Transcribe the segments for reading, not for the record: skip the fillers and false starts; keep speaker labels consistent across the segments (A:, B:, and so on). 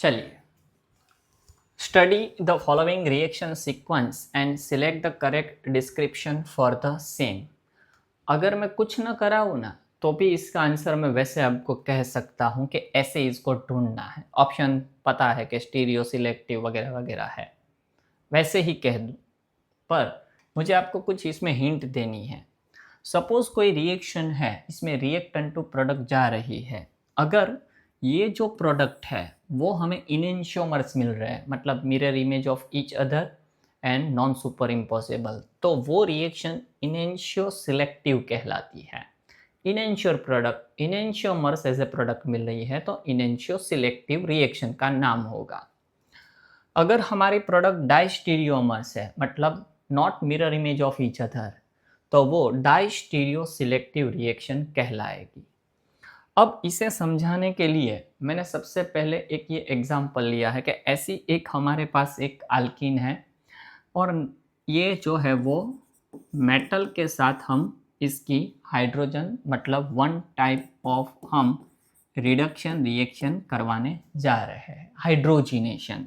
A: चलिए, study the following reaction sequence and select the correct description for the same. अगर मैं कुछ न कराऊँ ना तो भी इसका आंसर मैं वैसे आपको कह सकता हूँ कि ऐसे इसको ढूंढना है। ऑप्शन पता है कि स्टीरियो सिलेक्टिव वगैरह वगैरह है, वैसे ही कह दूँ, पर मुझे आपको कुछ इसमें हिंट देनी है। सपोज कोई रिएक्शन है, इसमें रिएक्टेंट टू प्रोडक्ट जा रही है। अगर ये जो प्रोडक्ट है वो हमें इनेंशियोमर्स मिल रहे हैं, मतलब mirror image of each other and non superimposable, तो वो रिएक्शन इनेंशियो सिलेक्टिव कहलाती है। Enantiomer product enantiomers as a product मिल रही है तो इनेंशियो सिलेक्टिव रिएक्शन का नाम होगा। अगर हमारी प्रोडक्ट डाइस्टीरियोमर्स है, मतलब not mirror image of each other, तो वो डाइस्टीरियो सिलेक्टिव रिएक्शन कहलाएगी। अब इसे समझाने के लिए मैंने सबसे पहले एक ये एग्जांपल लिया है कि ऐसी एक हमारे पास एक अल्कीन है और ये जो है वो मेटल के साथ हम इसकी हाइड्रोजन मतलब वन टाइप ऑफ हम रिडक्शन रिएक्शन करवाने जा रहे हैं। हाइड्रोजिनेशन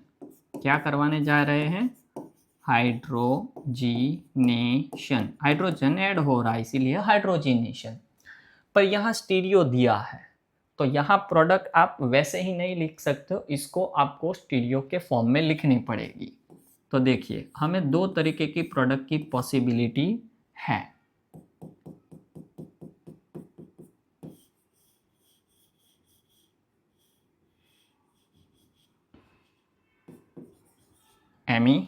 A: क्या करवाने जा रहे हैं? हाइड्रोजिनेशन। हाइड्रोजन ऐड हो रहा है इसीलिए हाइड्रोजिनेशन। पर यहाँ स्टीरियो दिया है तो यहाँ प्रोडक्ट आप वैसे ही नहीं लिख सकते हो, इसको आपको स्टीरियो के फॉर्म में लिखनी पड़ेगी। तो देखिए, हमें दो तरीके की प्रोडक्ट की पॉसिबिलिटी है। एमी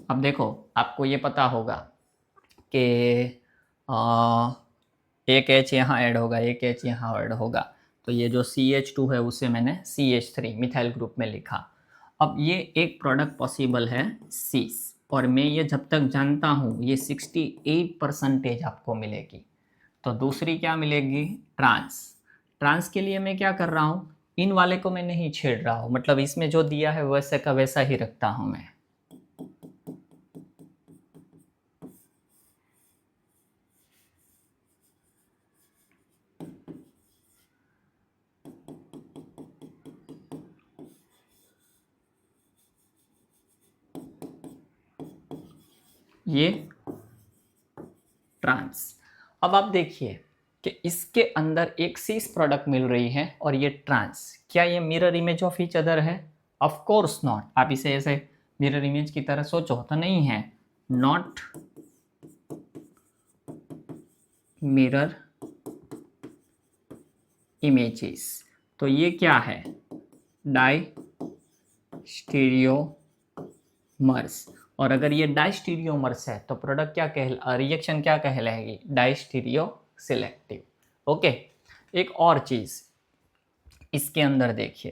A: अब देखो, आपको ये पता होगा कि एक एच यहाँ ऐड होगा, एक एच यहाँ ऐड होगा, तो ये जो CH2 है उसे मैंने CH3 मिथाइल ग्रुप में लिखा। अब ये एक प्रोडक्ट पॉसिबल है सीस, और मैं ये जब तक जानता हूँ ये 68% आपको मिलेगी। तो दूसरी क्या मिलेगी? ट्रांस। ट्रांस के लिए मैं क्या कर रहा हूँ, इन वाले को मैं नहीं छेड़ रहा हूँ, मतलब इसमें जो दिया है वैसे का वैसा ही रखता हूँ मैं। ये ट्रांस। अब आप देखिए कि इसके अंदर एक सीस प्रोडक्ट मिल रही है और ये ट्रांस। क्या ये mirror image of each other है? Of course not. आप इसे ऐसे मिरर इमेज की तरह सोचो तो नहीं है। Not mirror images. तो ये क्या है? डाई स्टीरियोमर्स। और अगर ये डाइस्टीरियोमर्स है तो प्रोडक्ट क्या रिएक्शन क्या कहलाएगी? डाइस्टीरियो सिलेक्टिव। ओके, एक और चीज इसके अंदर देखिए,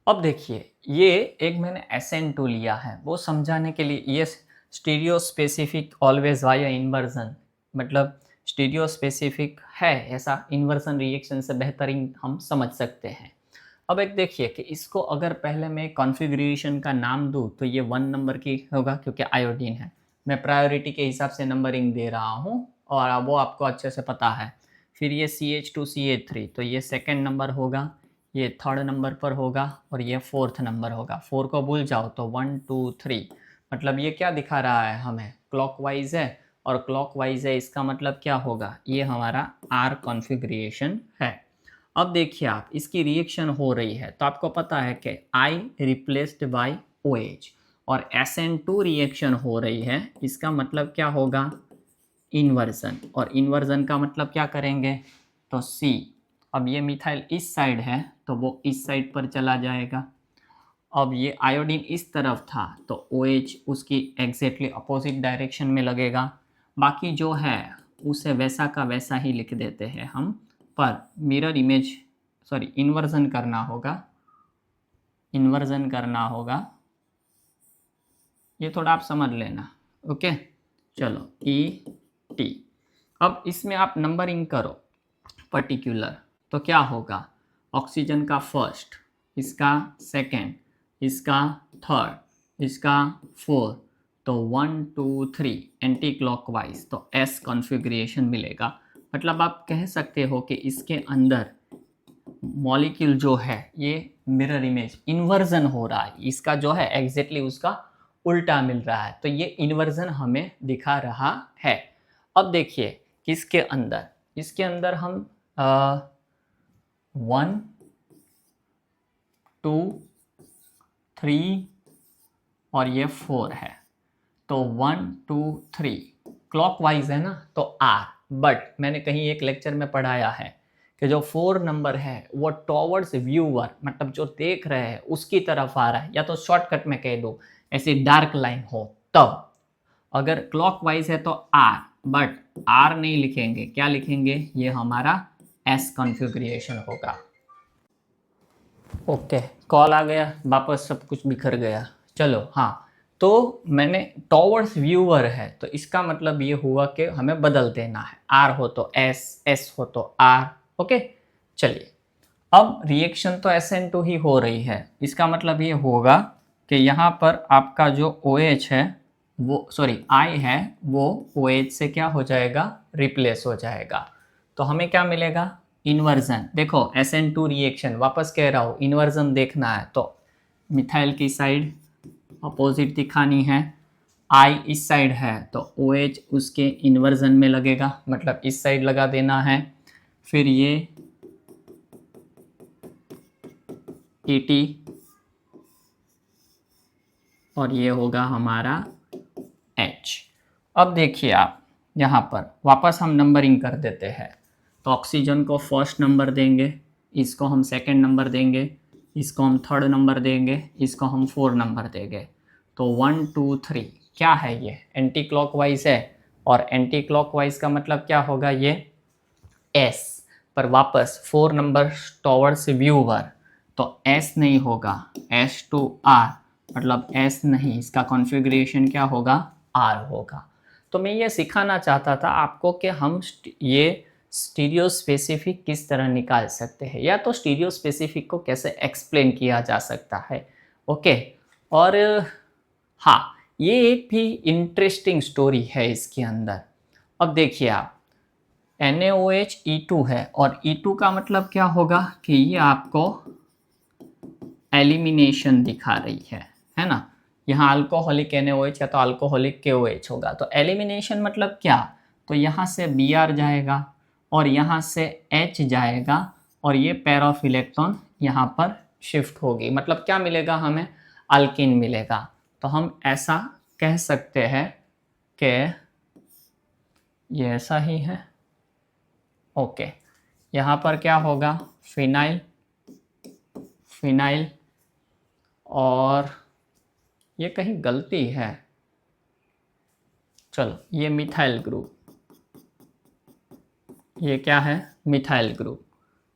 A: अब देखिए ये एक मैंने SN2 लिया है वो समझाने के लिए। ये stereo specific always via inversion, मतलब स्टीरियो स्पेसिफिक है, ऐसा इन्वर्जन रिएक्शन से बेहतरीन हम समझ सकते हैं। अब एक देखिए कि इसको अगर पहले मैं कॉन्फ़िगरेशन का नाम दूँ तो ये 1 नंबर की होगा क्योंकि आयोडीन है। मैं प्रायोरिटी के हिसाब से नंबरिंग दे रहा हूँ और वो आपको अच्छे से पता है। फिर ये CH2CH3 तो ये सेकंड नंबर होगा, ये थर्ड नंबर पर होगा और ये फोर्थ नंबर होगा। 4 को भूल जाओ तो 1 2 3, मतलब ये क्या दिखा रहा है हमें? क्लॉकवाइज है, और क्लॉकवाइज है इसका मतलब क्या होगा? ये हमारा R कॉन्फ़िगरेशन है। अब देखिए आप, इसकी रिएक्शन हो रही है तो आपको पता है कि I रिप्लेस्ड बाय OH और SN2 रिएक्शन हो रही है, इसका मतलब क्या होगा? इन्वर्जन। और इन्वर्जन का मतलब क्या करेंगे? तो C। अब ये मिथाइल इस साइड है तो वो इस साइड पर चला जाएगा। अब ये आयोडीन इस तरफ था तो OH उसकी एग्जैक्टली अपोजिट डायरेक्शन में लगेगा। बाकी जो है उसे वैसा का वैसा ही लिख देते हैं हम, पर मिरर इमेज इन्वर्जन करना होगा। इन्वर्जन करना होगा, ये थोड़ा आप समझ लेना। ओके, चलो ET। अब इसमें आप नंबरिंग करो पर्टिकुलर, तो क्या होगा? ऑक्सीजन का फर्स्ट, इसका सेकंड, इसका थर्ड, इसका फोर्थ, तो 1 2 3 एंटी क्लॉकवाइज, तो एस कॉन्फ़िगरेशन मिलेगा। मतलब आप कह सकते हो कि इसके अंदर मॉलिक्यूल जो है ये मिरर इमेज इन्वर्जन हो रहा है, इसका जो है एग्जैक्टली उसका उल्टा मिल रहा है, तो ये इन्वर्जन हमें दिखा रहा है। अब देखिए किसके अंदर, इसके अंदर हम 1 2 3 और ये 4 है, तो 1 2 3 क्लॉकवाइज है ना, तो आर। बट मैंने कहीं एक लेक्चर में पढ़ाया है कि जो 4 नंबर है वो टॉवर्ड्स व्यूअर, मतलब जो देख रहे हैं उसकी तरफ आ रहा है, या तो शॉर्टकट में कह दो ऐसी डार्क लाइन हो तब। अगर क्लॉकवाइज है तो आर, बट आर नहीं लिखेंगे, क्या लिखेंगे, ये हमारा एस कॉन्फ़िगरेशन होगा। ओके, कॉल आ गया, वापस सब कुछ बिखर गया। चलो हाँ, तो मैंने टॉवर्ड्स व्यूअर है, तो इसका मतलब ये हुआ कि हमें बदल देना है, आर हो तो एस, एस हो तो आर। ओके, चलिए अब रिएक्शन तो SN2 ही हो रही है, इसका मतलब ये होगा कि यहाँ पर आपका जो OH है वो, सॉरी I है, वो OH से क्या हो जाएगा, रिप्लेस हो जाएगा। तो हमें क्या मिलेगा, इन्वर्जन। देखो SN2 रिएक्शन, वापस कह रहा हूँ इन्वर्जन देखना है तो मिथाइल की साइड अपोजिट दिखानी है, I इस साइड है तो OH उसके इन्वर्जन में लगेगा, मतलब इस साइड लगा देना है। फिर ये ET और ये होगा हमारा H। अब देखिए आप यहाँ पर वापस हम नंबरिंग कर देते हैं, तो ऑक्सीजन को फर्स्ट नंबर देंगे, इसको हम सेकंड नंबर देंगे, इसको हम थर्ड नंबर देंगे, इसको हम 4 नंबर देंगे। तो 1 2 3 क्या है, ये एंटी क्लॉकवाइज है, और एंटी क्लॉकवाइज का मतलब क्या होगा, ये S पर वापस 4 नंबर टॉवर्ड्स व्यूअर, तो S नहीं होगा, S2R, मतलब S नहीं, इसका कॉन्फ़िगरेशन क्या होगा, R होगा। तो मैं ये सिखाना चाहता था आपको कि हम ये स्टीरियो स्पेसिफिक किस तरह निकाल सकते हैं, या तो स्टीरियो स्पेसिफिक को कैसे एक्सप्लेन किया जा सकता है। ओके, और हाँ, ये एक भी इंटरेस्टिंग स्टोरी है इसके अंदर। अब देखिए आप, NaOH E2 है, और E2 का मतलब क्या होगा कि ये आपको एलिमिनेशन दिखा रही है ना। यहाँ अल्कोहलिक NaOH या तो अल्कोहलिक KOH होगा, तो एलिमिनेशन मतलब क्या, तो यहाँ से Br जाएगा और यहाँ से H जाएगा, और ये पेयर ऑफ इलेक्ट्रॉन यहाँ पर शिफ्ट होगी, मतलब क्या मिलेगा हमें, अल्किन मिलेगा। तो हम ऐसा कह सकते हैं कि ये ऐसा ही है। ओके, यहाँ पर क्या होगा, फिनाइल, फिनाइल, और ये कहीं गलती है, चलो ये मिथाइल ग्रुप, ये क्या है, मिथाइल ग्रुप,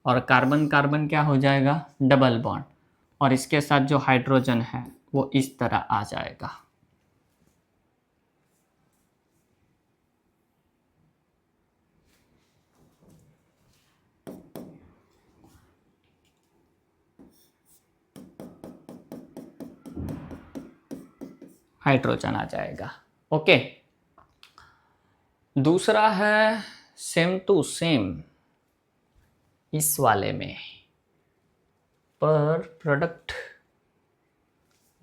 A: और कार्बन कार्बन क्या हो जाएगा, डबल बॉन्ड, और इसके साथ जो हाइड्रोजन है वो इस तरह आ जाएगा। हाइड्रोजन आ जाएगा। ओके, दूसरा है सेम टू सेम इस वाले में, पर प्रोडक्ट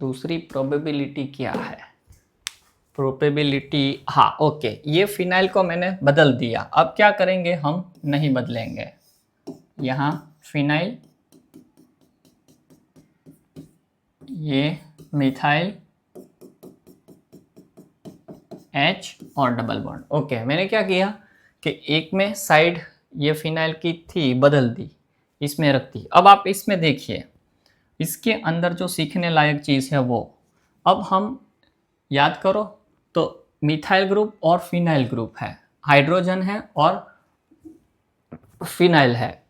A: दूसरी प्रोबेबिलिटी क्या है, प्रोबेबिलिटी, हाँ ओके, ये फिनाइल को मैंने बदल दिया, अब क्या करेंगे, हम नहीं बदलेंगे, यहाँ फिनाइल, ये मिथाइल H और डबल बॉन्ड। ओके, मैंने क्या किया कि एक में साइड ये फिनाइल की थी बदल दी, इसमें रख दी। अब आप इसमें देखिए, इसके अंदर जो सीखने लायक चीज़ है वो, अब हम याद करो तो मिथाइल ग्रुप और फिनाइल ग्रुप है, हाइड्रोजन है और फिनाइल है,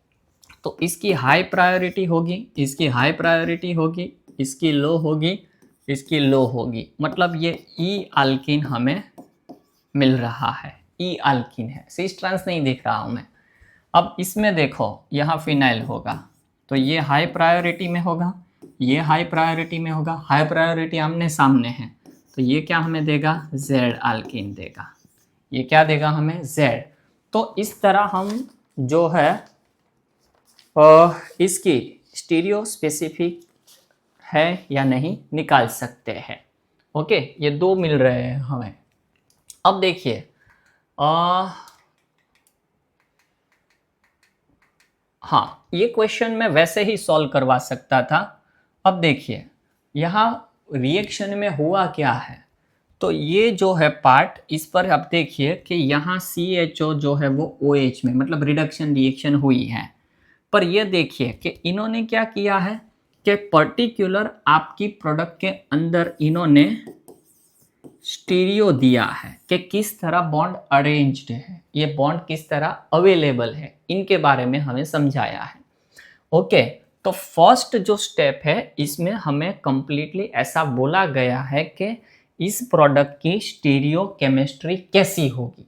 A: तो इसकी हाई प्रायोरिटी होगी, इसकी हाई प्रायोरिटी होगी, इसकी लो होगी, इसकी लो होगी, मतलब ये ई अल्किन हमें मिल रहा है, ई अल्किन है, सिस ट्रांस नहीं दिख रहा हूँ मैं। अब इसमें देखो यहाँ फिनाइल होगा, तो ये हाई प्रायोरिटी में होगा, ये हाई प्रायोरिटी में होगा, हाई प्रायोरिटी आमने सामने है, तो ये क्या हमें देगा, जेड अल्कीन देगा। ये क्या देगा हमें, जेड। तो इस तरह हम जो है इसकी स्टीरियो स्पेसिफिक है या नहीं निकाल सकते हैं। ओके, ये दो मिल रहे हैं हमें। अब देखिए हाँ, ये क्वेश्चन मैं वैसे ही सॉल्व करवा सकता था। अब देखिए यहाँ रिएक्शन में हुआ क्या है, तो ये जो है पार्ट, इस पर आप देखिए कि यहाँ CHO जो है वो OH में, मतलब रिडक्शन रिएक्शन हुई है। पर ये देखिए कि इन्होंने क्या किया है कि पर्टिकुलर आपकी प्रोडक्ट के अंदर इन्होंने स्टीरियो दिया है कि किस तरह बॉन्ड अरेंज्ड है, ये बॉन्ड किस तरह अवेलेबल है, इनके बारे में हमें समझाया है। ओके, तो फर्स्ट जो स्टेप है इसमें हमें कंप्लीटली ऐसा बोला गया है कि इस प्रोडक्ट की स्टीरियो केमिस्ट्री कैसी होगी।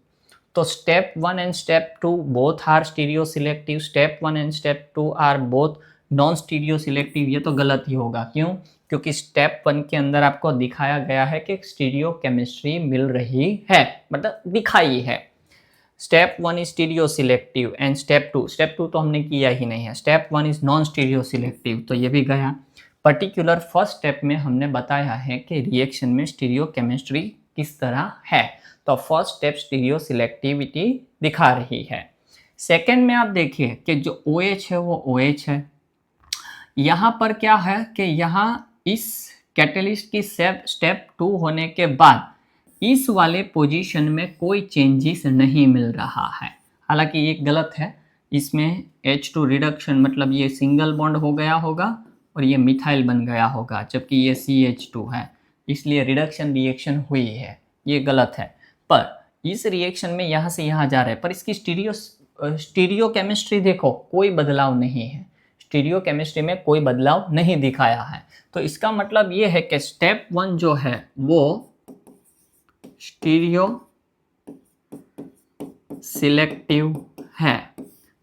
A: तो step 1 and step 2 both are stereoselective, step 1 and step 2 are both non stereoselective. ये तो गलत ही होगा, क्यों, क्योंकि स्टेप 1 के अंदर आपको दिखाया गया है कि स्टीरियो केमिस्ट्री मिल रही है, मतलब दिखाई है। Step 1 is stereo selective and step 2 तो हमने किया ही नहीं है, step 1 is non stereo selective, तो ये भी गया। पर्टिकुलर फर्स्ट स्टेप में हमने बताया है कि रिएक्शन में स्टीरियो केमिस्ट्री किस तरह है, तो फर्स्ट स्टेप स्टीरियो सिलेक्टिविटी दिखा रही है। सेकेंड में आप देखिए कि जो OH है वो OH है। यहाँ पर क्या है कि यहाँ इस कैटलिस्ट की स्टेप 2 होने के बाद इस वाले पोजीशन में कोई चेंजेस नहीं मिल रहा है। हालांकि ये गलत है, इसमें H2 रिडक्शन मतलब ये सिंगल बॉन्ड हो गया होगा और ये मिथाइल बन गया होगा, जबकि ये CH2 है, इसलिए रिडक्शन रिएक्शन हुई है, ये गलत है। पर इस रिएक्शन में यहाँ से यहाँ जा रहे हैं, पर इसकी स्टीरियो केमिस्ट्री देखो कोई बदलाव नहीं है, स्टीरियो केमिस्ट्री में कोई बदलाव नहीं दिखाया है। तो इसका मतलब ये है कि स्टेप 1 जो है वो स्टीरियो सिलेक्टिव है,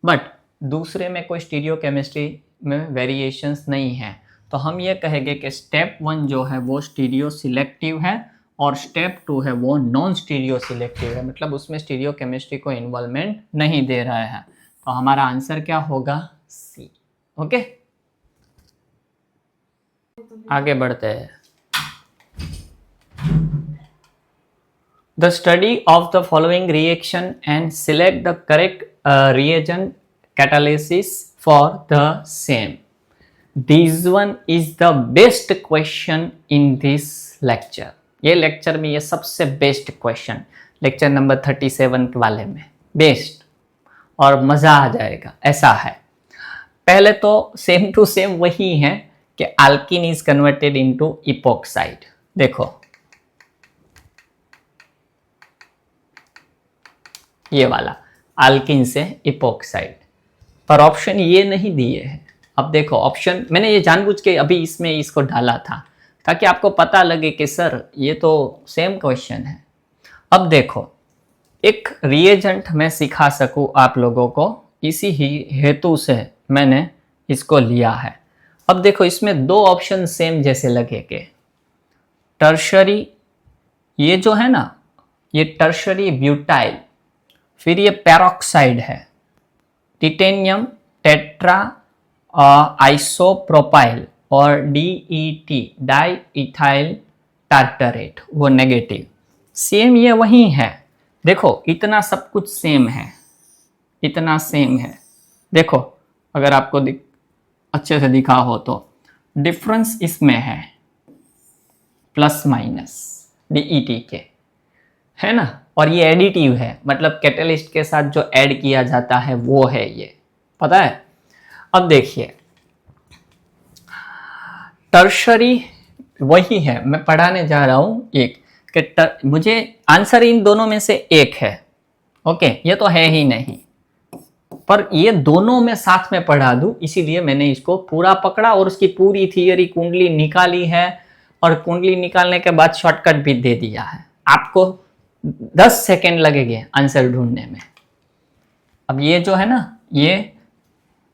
A: बट दूसरे में कोई स्टीरियो केमिस्ट्री में वेरिएशंस नहीं है। तो हम ये कहेंगे कि स्टेप 1 जो है वो स्टीरियो सिलेक्टिव है और स्टेप 2 है वो नॉन स्टीरियो सिलेक्टिव है, मतलब उसमें स्टीरियो केमिस्ट्री को इन्वॉल्वमेंट नहीं दे रहा है। तो हमारा आंसर क्या होगा, सी। ओके, आगे बढ़ते हैं। The study of the following reaction and select the correct reagent catalysis for the same. This one is the best question in this lecture. ये लेक्चर में ये सबसे बेस्ट क्वेश्चन, लेक्चर नंबर 37 वाले में बेस्ट, और मज़ा आ जाएगा ऐसा है। पहले तो सेम टू सेम वही है कि alkene is converted into epoxide. देखो ये वाला अल्कीन से इपोक्साइड, पर ऑप्शन ये नहीं दिए हैं। अब देखो ऑप्शन मैंने ये जानबूझ के अभी इसमें इसको डाला था ताकि आपको पता लगे कि सर ये तो सेम क्वेश्चन है। अब देखो एक रिएजेंट मैं सिखा सकूं आप लोगों को, इसी ही हेतु से मैंने इसको लिया है। अब देखो इसमें दो ऑप्शन सेम जैसे लगेंगे, टर्शरी, ये जो है ना ये टर्शरी ब्यूटाइल, फिर ये पेरोक्साइड है, टिटेनियम टेट्रा आइसोप्रोपाइल और DET डाई इथाइल टार्टरेट वो नेगेटिव, सेम ये वही है। देखो इतना सब कुछ सेम है, इतना सेम है। देखो अगर आपको अच्छे से दिखा हो तो डिफरेंस इसमें है प्लस माइनस DET के, है ना, और ये एडिटिव है, मतलब कैटलिस्ट के साथ जो ऐड किया जाता है वो है ये, पता है। अब देखिए टर्शरी वही है, मैं पढ़ाने जा रहा हूं एक कि मुझे आंसर इन दोनों में से एक है। ओके, ये तो है ही नहीं, पर ये दोनों में साथ में पढ़ा दूं, इसीलिए मैंने इसको पूरा पकड़ा और उसकी पूरी थियरी कुंडली निकाली है, और कुंडली निकालने के बाद शॉर्टकट भी दे दिया है। आपको 10 सेकेंड लगेंगे आंसर ढूंढने में। अब ये जो है ना ये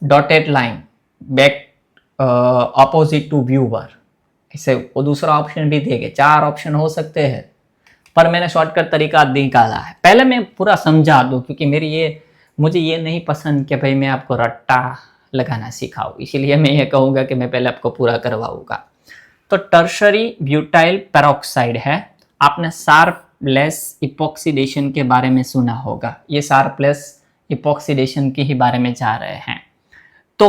A: dotted line back opposite to viewer, इसे वो दूसरा ऑप्शन भी देंगे, 4 ऑप्शन हो सकते हैं, पर मैंने शॉर्टकट तरीका निकाला है। पहले मैं पूरा समझा दूं, क्योंकि मुझे ये नहीं पसंद कि भाई मैं आपको रट्टा लगाना सिखाऊं, इसीलिए मैं ये कहूँगा कि मैं पहले आपको पूरा करवाऊंगा। तो टर्शरी ब्यूटाइल पेरोक्साइड है। आपने शार्पलेस इपॉक्सीडेशन के बारे में सुना होगा, ये शार्पलेस इपॉक्सीडेशन के ही बारे में जा रहे हैं। तो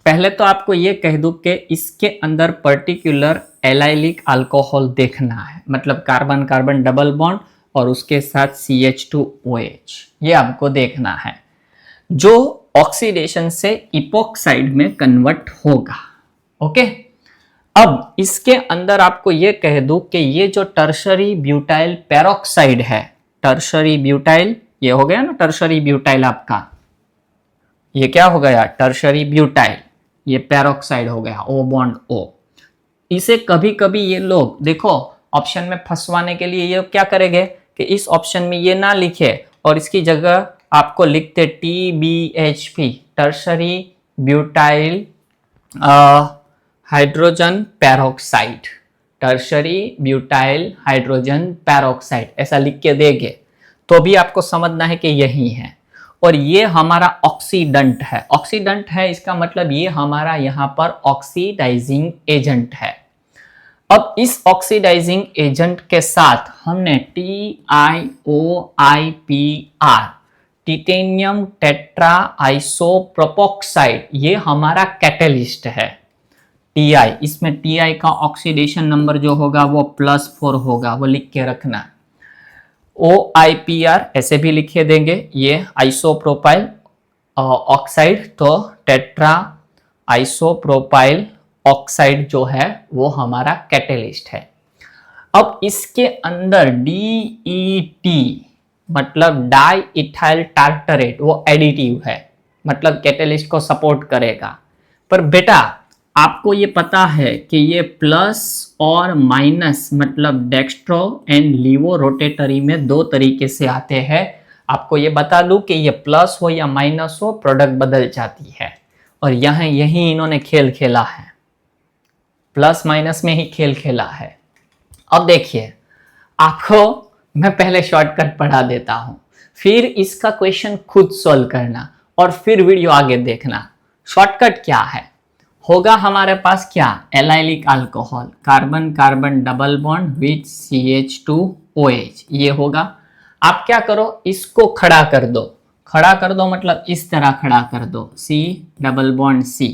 A: पहले तो आपको ये कह दूं कि इसके अंदर पर्टिकुलर एलाइलिक अल्कोहल देखना है, मतलब कार्बन कार्बन डबल बॉन्ड और उसके साथ CH2OH, ये आपको देखना है, जो ऑक्सीडेशन से इपॉक्साइड में कन्वर्ट होगा। ओके, अब इसके अंदर आपको ये कह दूं कि ये जो टर्शरी ब्यूटाइल पेरोक्साइड है, टर्शरी ब्यूटाइल, ये हो गया ना टर्शरी ब्यूटाइल आपका, ये क्या हो गया टर्शरी ब्यूटाइल, ये पेरोक्साइड हो गया, O बॉन्ड O। इसे कभी कभी ये लोग देखो ऑप्शन में फंसवाने के लिए ये क्या करेंगे कि इस ऑप्शन में ये ना लिखे और इसकी जगह आपको लिखते TBHP, tertiary butyl hydrogen peroxide, tertiary butyl hydrogen peroxide, ऐसा लिख के देंगे तो भी आपको समझना है कि यही है। और ये हमारा ऑक्सीडेंट है, ऑक्सीडेंट है इसका मतलब ये हमारा यहाँ पर ऑक्सीडाइजिंग एजेंट है। अब इस ऑक्सीडाइजिंग एजेंट के साथ हमने TiOIPR, टिटेनियम टेट्रा आइसोप्रोपोक्साइड, ये हमारा कैटेलिस्ट है। Ti, इसमें Ti का ऑक्सीडेशन नंबर जो होगा वो +4 होगा, वो लिख के रखना। OIPR ऐसे भी लिखे देंगे, ये आइसोप्रोपाइल ऑक्साइड, तो टेट्रा आइसोप्रोपाइल ऑक्साइड जो है वो हमारा कैटेलिस्ट है। अब इसके अंदर DET मतलब डाई इथाइल टार्टरेट, वो एडिटिव है, मतलब कैटेलिस्ट को सपोर्ट करेगा। पर बेटा आपको ये पता है कि ये प्लस और माइनस मतलब डेक्स्ट्रो एंड लीवो रोटेटरी में 2 तरीके से आते हैं। आपको ये बता दूं कि ये प्लस हो या माइनस हो, प्रोडक्ट बदल जाती है, और यहाँ यही इन्होंने खेल खेला है, प्लस माइनस में ही खेल खेला है। अब देखिए, आपको मैं पहले शॉर्टकट पढ़ा देता हूं, फिर इसका क्वेश्चन खुद सॉल्व करना और फिर वीडियो आगे देखना। शॉर्टकट क्या है, होगा हमारे पास क्या, allylic alcohol, carbon carbon double bond with CH2OH, ये होगा। आप क्या करो, इसको खड़ा कर दो, खड़ा कर दो मतलब इस तरह खड़ा कर दो, C डबल बॉन्ड C।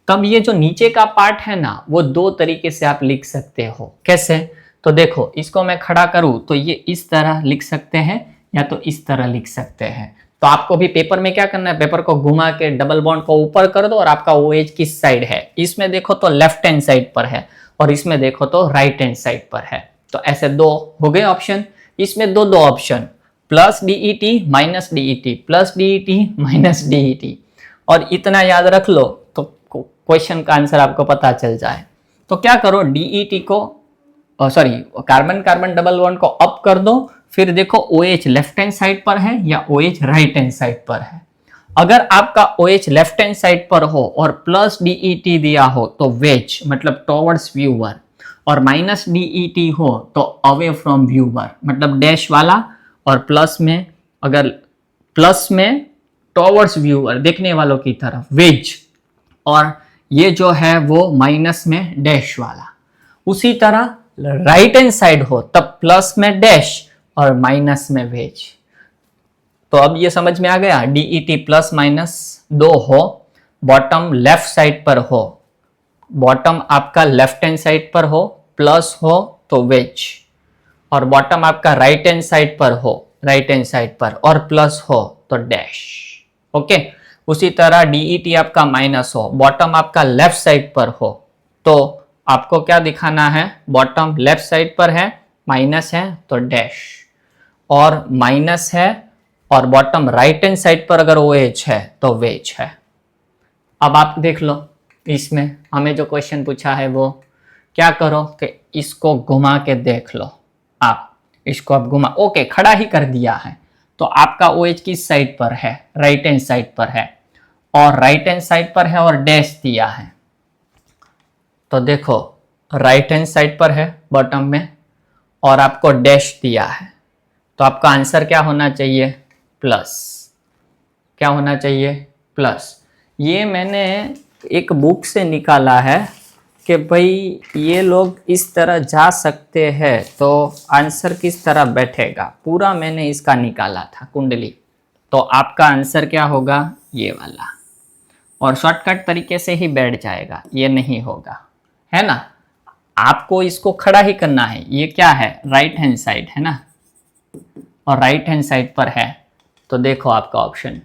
A: तब ये जो नीचे का पार्ट है ना, वो 2 तरीके से आप लिख सकते हो। कैसे, तो देखो इसको मैं खड़ा करूं तो ये इस तरह लिख सकते हैं या तो इस तरह लिख सकते हैं। तो आपको भी पेपर में क्या करना है, पेपर को घुमा के डबल बॉन्ड को ऊपर कर दो, और आपका OH किस साइड है, इसमें देखो तो लेफ्ट हैंड साइड पर है और इसमें देखो तो राइट हैंड साइड पर है। तो ऐसे 2 हो गए ऑप्शन, इसमें 2 option, plus DET minus DET, plus DET minus DET, और इतना याद रख लो तो क्वेश्चन का आंसर आपको पता चल जाए। तो क्या करो, DET को कार्बन कार्बन डबल बॉन्ड को अप कर दो, फिर देखो OH लेफ्ट हैंड साइड पर है या OH राइट हैंड साइड पर है। अगर आपका OH लेफ्ट हैंड साइड पर हो और प्लस DET दिया हो तो वेज मतलब टॉवर्ड्स व्यूअर, और माइनस DET हो तो अवे फ्रॉम व्यूअर मतलब डैश वाला, और प्लस में अगर प्लस में टॉवर्ड्स व्यूअर देखने वालों की तरफ वेज, और ये जो है वो माइनस में डैश वाला। उसी तरह राइट हैंड साइड हो तब प्लस में डैश और माइनस में वेज। तो अब ये समझ में आ गया, DET प्लस माइनस 2 हो, बॉटम लेफ्ट साइड पर हो, बॉटम आपका लेफ्ट हैंड साइड पर हो, प्लस हो तो वेज, और बॉटम आपका राइट हैंड साइड पर हो, राइट हैंड साइड पर, और प्लस हो तो डैश। ओके, उसी तरह DET आपका माइनस हो, बॉटम आपका लेफ्ट साइड पर हो, तो आपको क्या दिखाना है, बॉटम लेफ्ट साइड पर है, माइनस है तो डैश, और माइनस है और बॉटम राइट हैंड साइड पर अगर OH है तो वेज है। अब आप देख लो, इसमें हमें जो क्वेश्चन पूछा है वो क्या करो कि इसको घुमा के देख लो, आप इसको आप घुमा, ओके खड़ा ही कर दिया है, तो आपका OH किस साइड पर है, राइट हैंड साइड पर है, और राइट हैंड साइड पर है और डैश दिया है। तो देखो राइट हैंड साइड पर है बॉटम में, और आपको डैश दिया है, तो आपका आंसर क्या होना चाहिए? प्लस। क्या होना चाहिए? प्लस। ये मैंने एक बुक से निकाला है कि भाई ये लोग इस तरह जा सकते हैं तो आंसर किस तरह बैठेगा, पूरा मैंने इसका निकाला था कुंडली। तो आपका आंसर क्या होगा? ये वाला, और शॉर्टकट तरीके से ही बैठ जाएगा, ये नहीं होगा, है ना। आपको इसको खड़ा ही करना है। ये क्या है? राइट हैंड साइड है ना, और राइट हैंड साइड पर है, तो देखो आपका ऑप्शन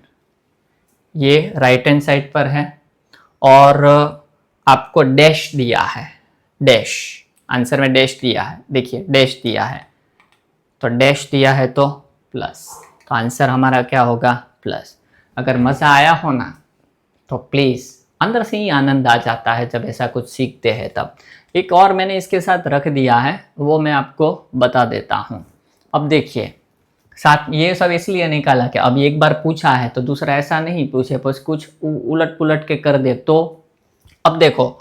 A: ये राइट हैंड साइड पर है, और आपको डैश दिया है, डैश आंसर में डैश दिया है, देखिए डैश दिया है, तो डैश दिया है तो प्लस, तो आंसर हमारा क्या होगा? प्लस। अगर मज़ा आया हो ना तो प्लीज़, अंदर से ही आनंद आ जाता है जब ऐसा कुछ सीखते हैं तब। एक और मैंने इसके साथ रख दिया है, वो मैं आपको बता देता हूँ। अब देखिए साथ, ये सब इसलिए निकाला कि अब एक बार पूछा है तो दूसरा ऐसा नहीं पूछे, बस कुछ उलट पुलट के कर दे। तो अब देखो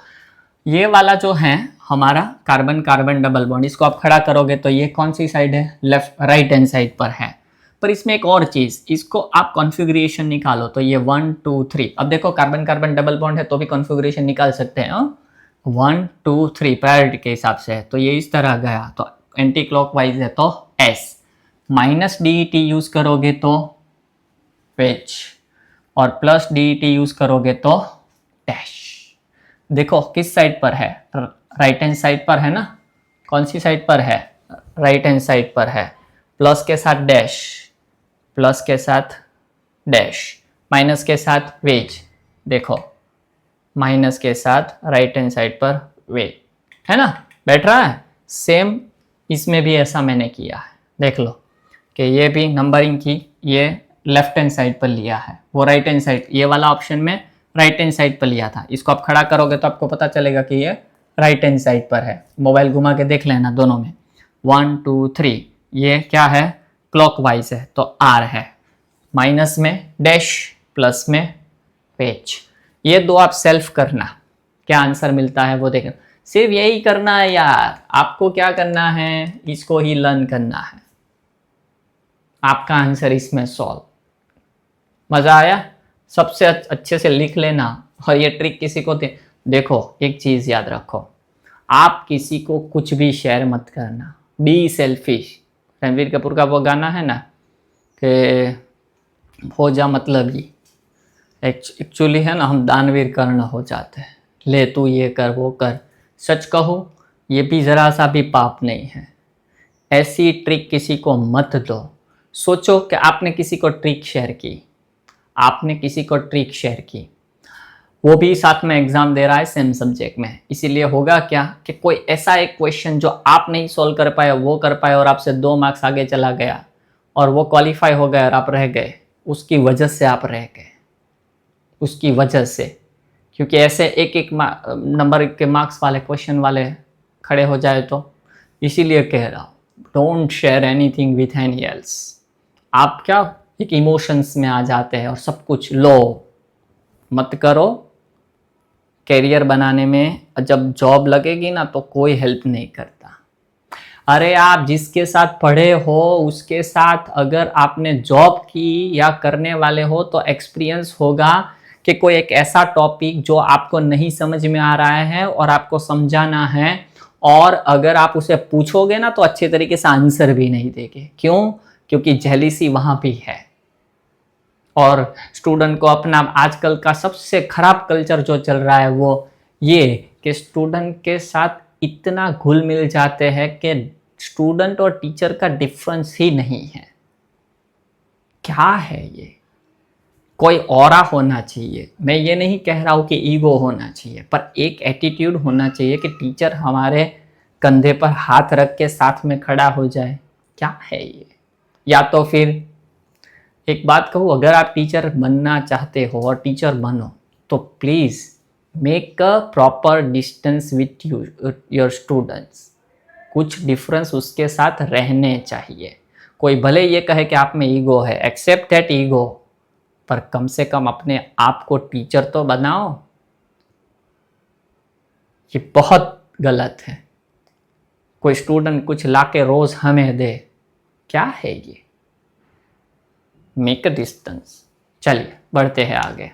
A: ये वाला जो है हमारा कार्बन कार्बन डबल बॉन्ड, इसको आप खड़ा करोगे तो ये कौन सी साइड है? लेफ्ट, राइट हैंड साइड पर है। पर इसमें एक और चीज़, इसको आप कॉन्फ़िगरेशन निकालो तो ये 1 2 3, अब देखो कार्बन कार्बन डबल बॉन्ड है तो भी कॉन्फ़िगरेशन निकाल सकते हैं। 1 2 3 प्रायोरिटी के हिसाब से है, तो ये इस तरह गया, तो एंटी क्लॉकवाइज है तो S, minus D T use करोगे तो एच, और प्लस डी टी यूज़ करोगे तो डैश। देखो किस साइड पर है? राइट हैंड साइड पर है ना। कौन सी साइड पर है? राइट हैंड साइड पर है। प्लस के साथ डैश, प्लस के साथ डैश, माइनस के साथ वेज, देखो माइनस के साथ राइट हैंड साइड पर वेज, है ना, बैठ रहा है। सेम इसमें भी ऐसा मैंने किया है, देख लो कि ये भी नंबरिंग की, ये लेफ्ट हैंड साइड पर लिया है, वो राइट हैंड साइड, ये वाला ऑप्शन में राइट हैंड साइड पर लिया था। इसको आप खड़ा करोगे तो आपको पता चलेगा कि ये राइट हैंड साइड पर है। मोबाइल घुमा के देख लेना दोनों में, 1 2 3, ये क्या है? क्लॉकवाइज है तो आर है, माइनस में डैश, प्लस में पेज। ये दो आप सेल्फ करना, क्या आंसर मिलता है वो देखना। सिर्फ यही करना है यार, आपको क्या करना है? इसको ही लर्न करना है। आपका आंसर इसमें सॉल्व। मज़ा आया? सबसे अच्छे से लिख लेना, और ये ट्रिक किसी को देखो एक चीज़ याद रखो, आप किसी को कुछ भी शेयर मत करना, बी सेल्फिश। रणवीर कपूर का वो गाना है ना कि हो जा मतलब ही, एक्चुअली है ना, हम दानवीर कर्ण हो जाते हैं, ले तू ये कर वो कर। सच कहो ये भी ज़रा सा भी पाप नहीं है। ऐसी ट्रिक किसी को मत दो। सोचो कि आपने किसी को ट्रिक शेयर की, आपने किसी को ट्रिक शेयर की, वो भी साथ में एग्जाम दे रहा है सेम सब्जेक्ट में, इसीलिए होगा क्या कि कोई ऐसा एक क्वेश्चन जो आप नहीं सॉल्व कर पाए वो कर पाए, और आपसे 2 मार्क्स आगे चला गया, और वो क्वालिफाई हो गया और आप रह गए। उसकी वजह से आप रह गए, उसकी वजह से, क्योंकि ऐसे एक एक नंबर के मार्क्स वाले क्वेश्चन वाले खड़े हो जाए तो। इसीलिए कह रहा हूँ, don't share anything with any else. आप क्या एक इमोशंस में आ जाते हैं और सब कुछ लो मत करो। कैरियर बनाने में जब जॉब लगेगी ना तो कोई हेल्प नहीं करता। अरे आप जिसके साथ पढ़े हो उसके साथ अगर आपने जॉब की या करने वाले हो तो एक्सपीरियंस होगा कि कोई एक ऐसा टॉपिक जो आपको नहीं समझ में आ रहा है और आपको समझाना है, और अगर आप उसे पूछोगे ना तो अच्छे तरीके से आंसर भी नहीं देंगे। क्यों? क्योंकि जेलिसी वहाँ भी है। और स्टूडेंट को अपना, आजकल का सबसे खराब कल्चर जो चल रहा है वो ये कि स्टूडेंट के साथ इतना घुल मिल जाते हैं कि स्टूडेंट और टीचर का डिफरेंस ही नहीं है। क्या है ये? कोई ऑरा होना चाहिए। मैं ये नहीं कह रहा हूँ कि ईगो होना चाहिए, पर एक एटीट्यूड होना चाहिए कि टीचर हमारे कंधे पर हाथ रख के साथ में खड़ा हो जाए। क्या है ये? या तो फिर एक बात कहूँ, अगर आप टीचर बनना चाहते हो और टीचर बनो तो please make a proper distance with your students. कुछ डिफरेंस उसके साथ रहने चाहिए। कोई भले ये कहे कि आप में ईगो है, एक्सेप्ट दैट ईगो, पर कम से कम अपने आप को टीचर तो बनाओ। ये बहुत गलत है। कोई स्टूडेंट कुछ लाके रोज हमें दे, क्या है ये? Make a distance. चलिए बढ़ते हैं आगे।